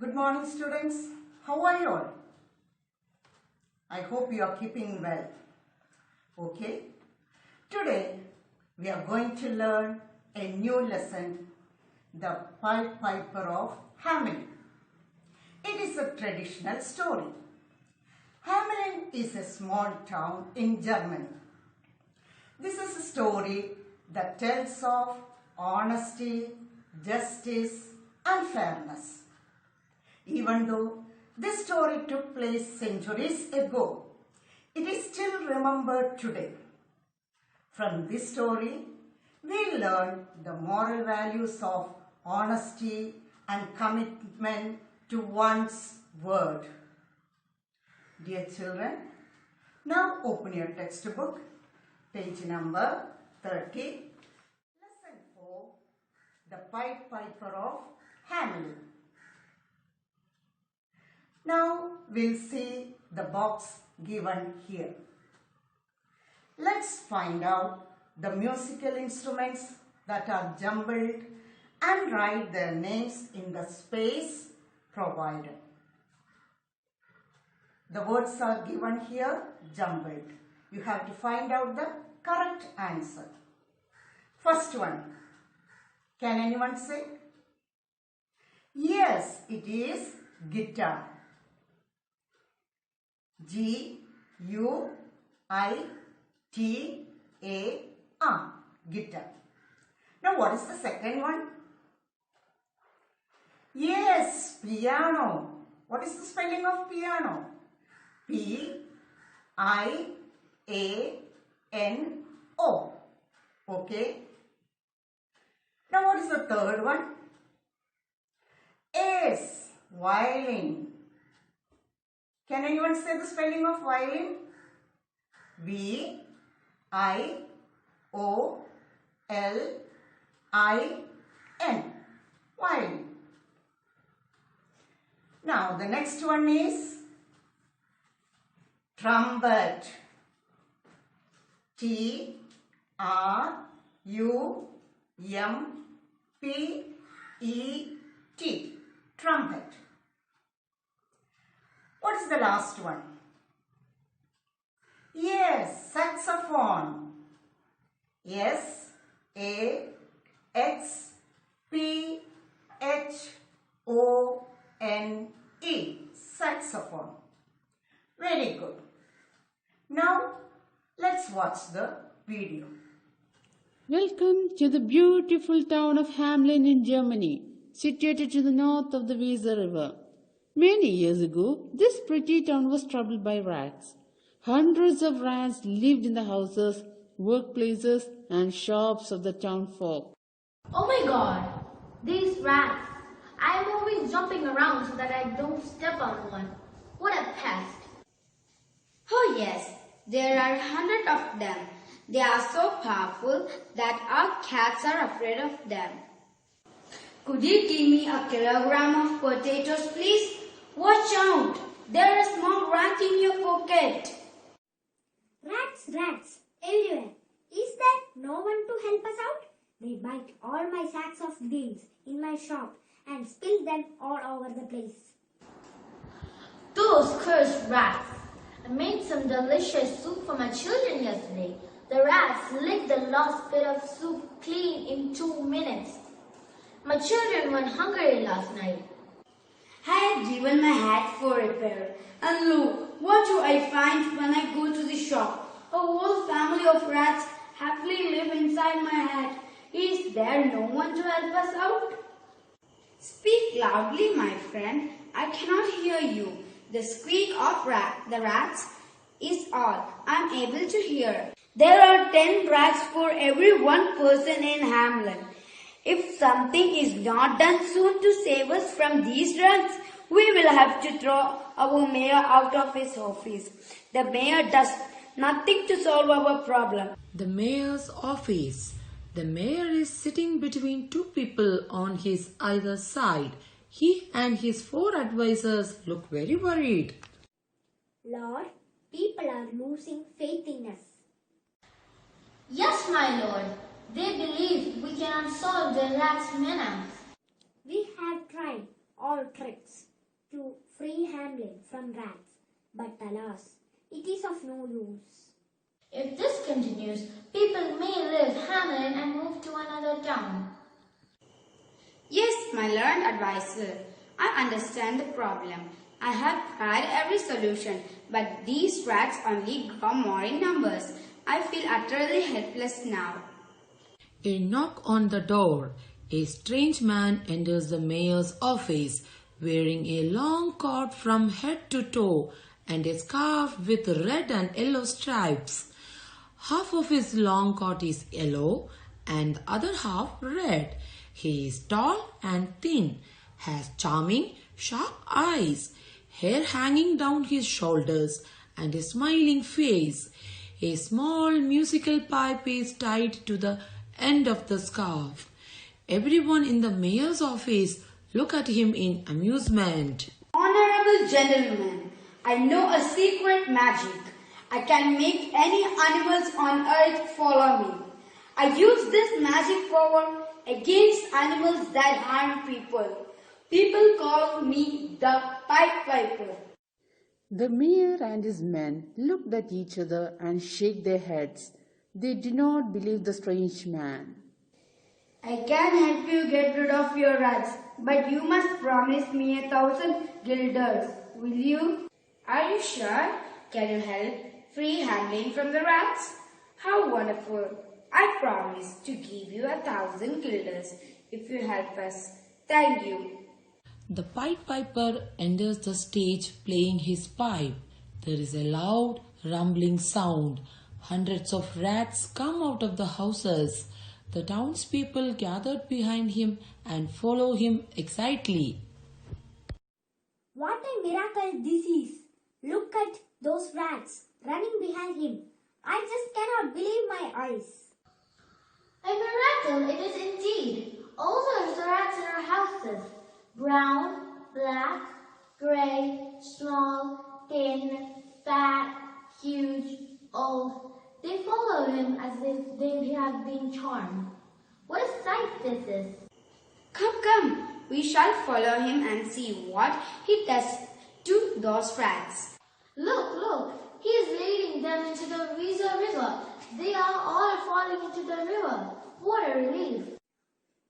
Good morning, students. How are you all? I hope you are keeping well. Okay. Today we are going to learn a new lesson, the Pied Piper of Hamelin. It is a traditional story. Hamelin is a small town in Germany. This is a story that tells of honesty, justice, and fairness. Even though this story took place centuries ago, it is still remembered today. From this story, we learn the moral values of honesty and commitment to one's word. Dear children, now open your textbook, page number 30, lesson 4, the Pied Piper of Hamelin. Now we'll see the box given here. Let's find out the musical instruments that are jumbled and write their names in the space provided. The words are given here jumbled. You have to find out the correct answer. First one. Can anyone say? Yes, it is guitar. G-U-I-T-A-R. Guitar. Now what is the second one? Yes, piano. What is the spelling of piano? P-I-A-N-O. Okay. Now what is the third one? S, violin. Can anyone say the spelling of violin? V-I-O-L-I-N. Violin. Now the next one is trumpet. T-R-U-M-P-E-T. Trumpet. What is the last one? Yes, saxophone. S-A-X-P-H-O-N-E. Saxophone. Very good. Now, let's watch the video. Welcome to the beautiful town of Hamelin in Germany, situated to the north of the Weser River. Many years ago, this pretty town was troubled by rats. Hundreds of rats lived in the houses, workplaces, and shops of the town folk. Oh my god, these rats! I am always jumping around so that I don't step on one. What a pest! Oh yes, there are hundreds of them. They are so powerful that our cats are afraid of them. Could you give me a kilogram of potatoes, please? Watch out! There is a small rat in your pocket. Rats everywhere. Is there no one to help us out? They bite all my sacks of beans in my shop and spill them all over the place. Those cursed rats! I made some delicious soup for my children yesterday. The rats licked the last bit of soup clean in 2 minutes. My children went hungry last night. I had given my hat for repair, and look, what do I find when I go to the shop? A whole family of rats happily live inside my hat. Is there no one to help us out? Speak loudly, my friend. I cannot hear you. The squeak of the rats is all I am able to hear. There are 10 rats for every one person in Hamelin. If something is not done soon to save us from these rats, we will have to throw our mayor out of his office. The mayor does nothing to solve our problem. The mayor's office. The mayor is sitting between two people on his either side. He and his 4 advisors look very worried. Lord, people are losing faith in us. Yes, my lord. They believe we cannot solve the rat's menace. We have tried all tricks, to free Hamelin from rats, but alas, it is of no use. If this continues, people may leave Hamelin and move to another town. Yes, my learned advisor. I understand the problem. I have tried every solution, but these rats only grow more in numbers. I feel utterly helpless now. A knock on the door. A strange man enters the mayor's office wearing a long coat from head to toe and a scarf with red and yellow stripes. Half of his long coat is yellow and the other half red. He is tall and thin, has charming, sharp eyes, hair hanging down his shoulders, and a smiling face. A small musical pipe is tied to the end of the scarf. Everyone in the mayor's office look at him in amusement. Honorable gentlemen, I know a secret magic. I can make any animals on earth follow me. I use this magic power against animals that harm people. People call me the Pied Piper. The mayor and his men looked at each other and shook their heads. They did not believe the strange man. I can help you get rid of your rats, but you must promise me 1,000 guilders. Will you? Are you sure? Can you help free Hamelin from the rats? How wonderful! I promise to give you 1,000 guilders if you help us. Thank you. The Pied Piper enters the stage playing his pipe. There is a loud rumbling sound. Hundreds of rats come out of the houses. The townspeople gathered behind him and follow him excitedly. What a miracle this is! Look at those rats running behind him. I just cannot believe my eyes. A miracle it is indeed. All those rats in our houses. Brown, black, grey, small, thin, fat, huge, old. They follow him as if they have been charmed. What a sight this is! Come, we shall follow him and see what he does to those rats. Look, he is leading them into the Weser River. They are all falling into the river. What a relief!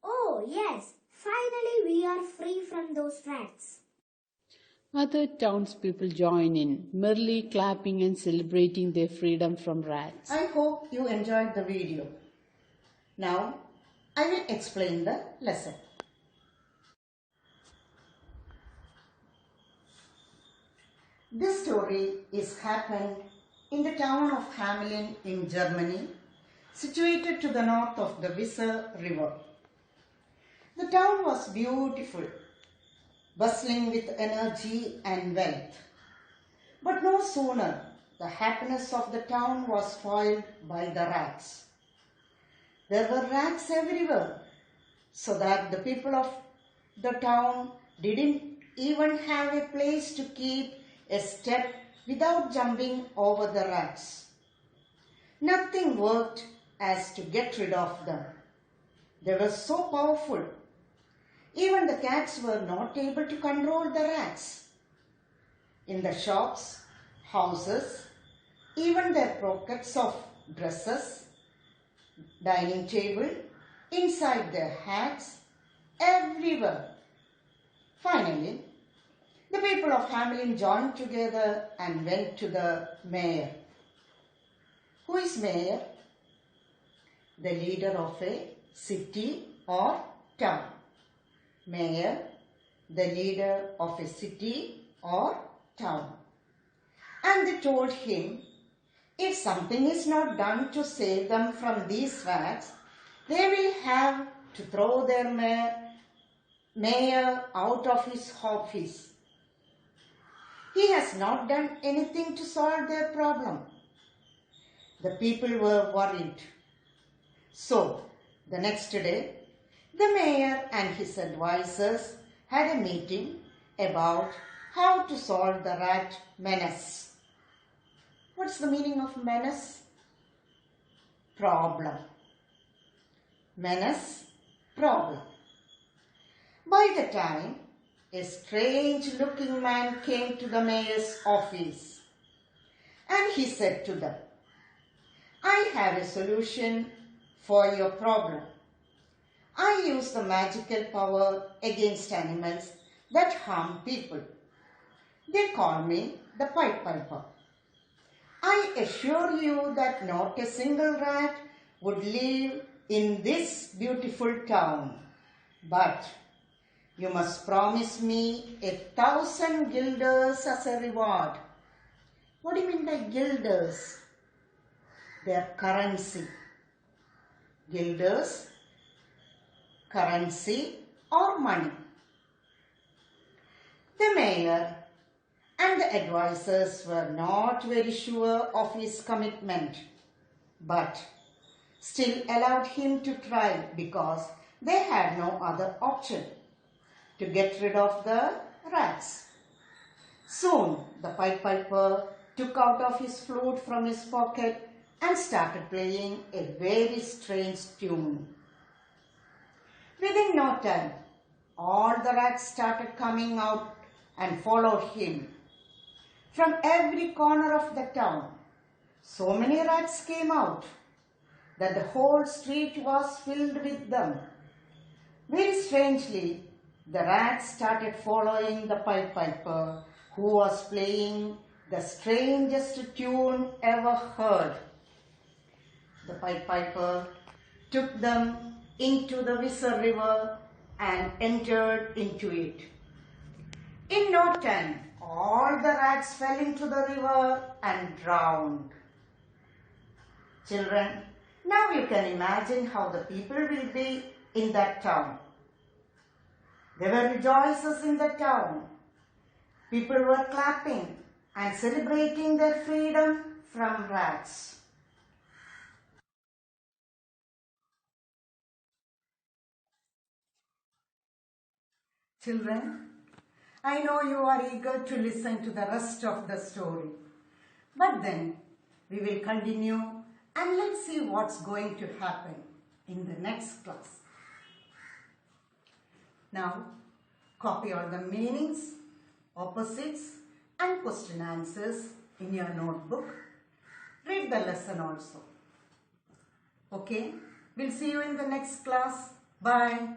Oh, yes, finally we are free from those rats. Other townspeople join in, merrily clapping and celebrating their freedom from rats. I hope you enjoyed the video. Now, I will explain the lesson. This story is happened in the town of Hamelin in Germany, situated to the north of the Weser River. The town was beautiful, bustling with energy and wealth. But no sooner the happiness of the town was spoiled by the rats. There were rats everywhere, so that the people of the town didn't even have a place to keep a step without jumping over the rats. Nothing worked as to get rid of them. They were so powerful. Even the cats were not able to control the rats. In the shops, houses, even their pockets of dresses, dining table, inside their hats, everywhere. Finally, the people of Hamelin joined together and went to the mayor. Who is mayor? The leader of a city or town. Mayor, the leader of a city or town. And they told him, if something is not done to save them from these rats, they will have to throw their mayor out of his office. He has not done anything to solve their problem. The people were worried. So, the next day, the mayor and his advisors had a meeting about how to solve the rat menace. What's the meaning of menace? Problem. Menace, problem. By the time a strange-looking man came to the mayor's office, and he said to them, "I have a solution for your problem. I use the magical power against animals that harm people. They call me the Pied Piper. I assure you that not a single rat would live in this beautiful town. But you must promise me 1,000 guilders as a reward." What do you mean by guilders? Their currency. Guilders, currency or money. The mayor and the advisors were not very sure of his commitment, but still allowed him to try because they had no other option to get rid of the rats. Soon the Pied Piper took out of his flute from his pocket and started playing a very strange tune. Within no time, all the rats started coming out and followed him. From every corner of the town, so many rats came out that the whole street was filled with them. Very strangely, the rats started following the Pied Piper, who was playing the strangest tune ever heard. The Pied Piper took them into the Weser River and entered into it. In no time, all the rats fell into the river and drowned. Children, now you can imagine how the people will be in that town. There were rejoicers in the town. People were clapping and celebrating their freedom from rats. Children, I know you are eager to listen to the rest of the story. But then we will continue and let's see what's going to happen in the next class. Now, copy all the meanings, opposites and question answers in your notebook. Read the lesson also. Okay, we'll see you in the next class. Bye.